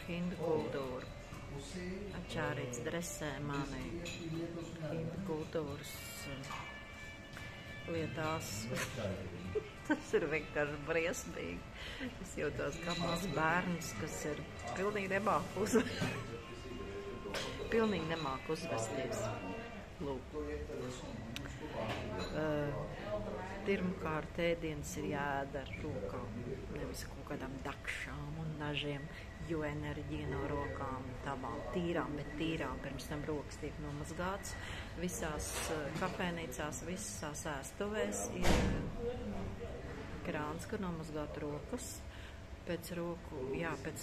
hindu kultūru. Ačārīts dresē mani hindu kultūras lietās. Tas ir vienkārši briesmīgi. Es jūtos kā mazs bērns, kas ir pilnīgi nemāk uzvesties. Lūk. Pirmkārt, ēdienas ir jāēd ar rokām, nevis kaut kādām dakšām un nažiem, jo enerģija no rokām tavām tīrām, bet tīrām pirms tam rokas tiek nomazgāts. Visās kafēnīcās, visās ēstuvēs ir krāns, kur nomazgāt rokas. Pēc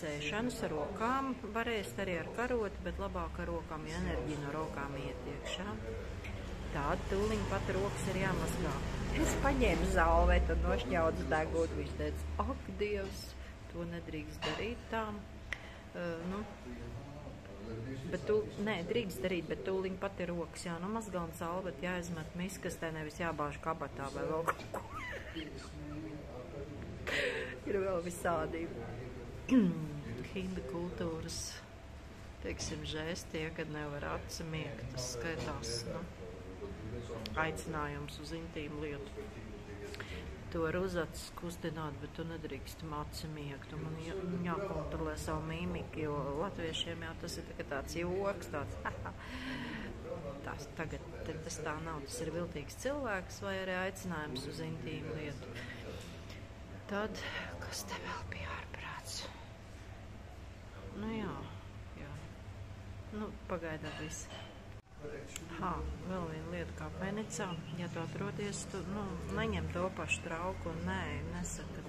ēšanas ar rokām var ēst arī ar karoti, bet labāk ar rokām, ja enerģija no rokām iet iekšā. Tāda tūliņ pat rokas ir jāmazgā. Es paņēmu zālvetu un nošķaudzu degot. Viņš teica, ak, Dievs, to nedrīkst darīt tā. Drīkst darīt, bet tūliņ pat ir rokas jānomazgā un zālvetu jāizmet miskastē, nevis jābāž kabatā vai vēl kaut ko. Ir vēl visādi hindu kultūras, teiksim, žēstie, kad nevar atsamiegt, tas skaitās, aicinājums uz intīmu lietu. To var uz acis kustināt, bet tu nedrīkst atsamiegt, un man jākontrolē savu mīmiku, jo latviešiem jau tas ir tāds joks, tāds, tagad tas tā nav, tas ir viltīgs cilvēks vai arī aicinājums uz intīmu lietu. Tad, kas te vēl bija ārprāts? Pagaidām viss. Vēl viena lieta kā penicā. Ja tu atrodies, tu neņem to pašu trauku un nesaka,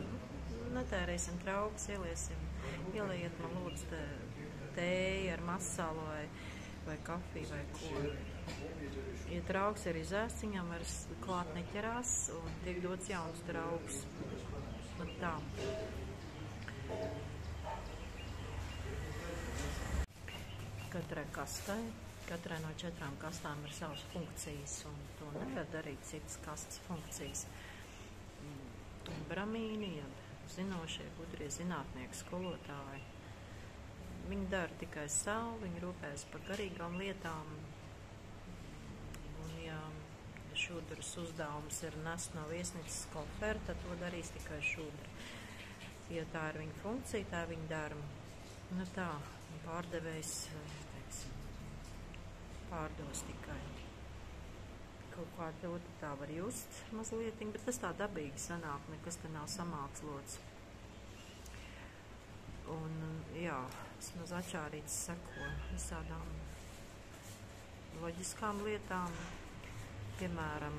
netērēsim traukus, ieliejiet man lūdzu tēju ar masālu vai kafiju vai ko. Ja trauks ir izēsts, viņam vairs klāt neķerās un tiek dots jauns trauks. Tā. Katrai no 4 kastām ir savas funkcijas, un to nevar darīt citas kastas funkcijas. Bramīni, zinošie, gudrie zinātnieki, skolotāji, viņi dara tikai savu, viņi rūpējas par garīgām lietām, un ja šūdras uzdevums ir nest no viesnīcas koferu, tad to darīs tikai šūdra. Ja tā ir viņa funkcija, tā ir viņa darba. Pārdevējs, teiksim, pārdos tikai kaut kā ļoti tā var just mazliet, bet tas tā dabīgi sanāk, nekas te nav samākslots. Un, vismaz Ačārīts seko visādām loģiskām lietām, piemēram,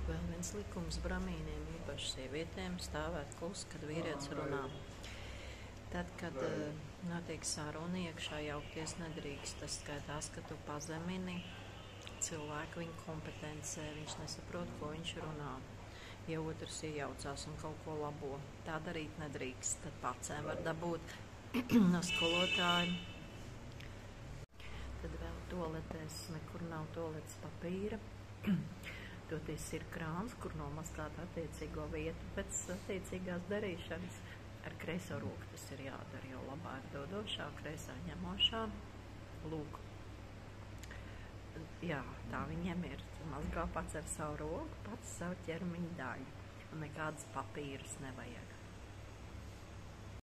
vēl viens likums bramīniem, īpaši sievietēm, stāvēt klusi, kad vīrietis runā. Tad, kad notiek saruna, iekšā jaukties nedrīkst. Tas skaitās, ka tu pazemini cilvēku viņa kompetencē, viņš nesaprot, ko viņš runā. Ja otrs iejaucās un kaut ko labo, tā darīt nedrīkst. Tad pacēm var dabūt no skolotāja. Tad vēl toaletēs, nekur nav toaletes papīra. Toties ir krāns, kur nomazgāt attiecīgo vietu pēc attiecīgās darīšanas. Ar kreiso roku tas ir jādara, jo labā ir dodošā, kreisā ņemošā. Lūk. Tā viņiem ir. Mazgā pats ar savu roku, pats savu ķermeņa daļu. Un nekādas papīras nevajag.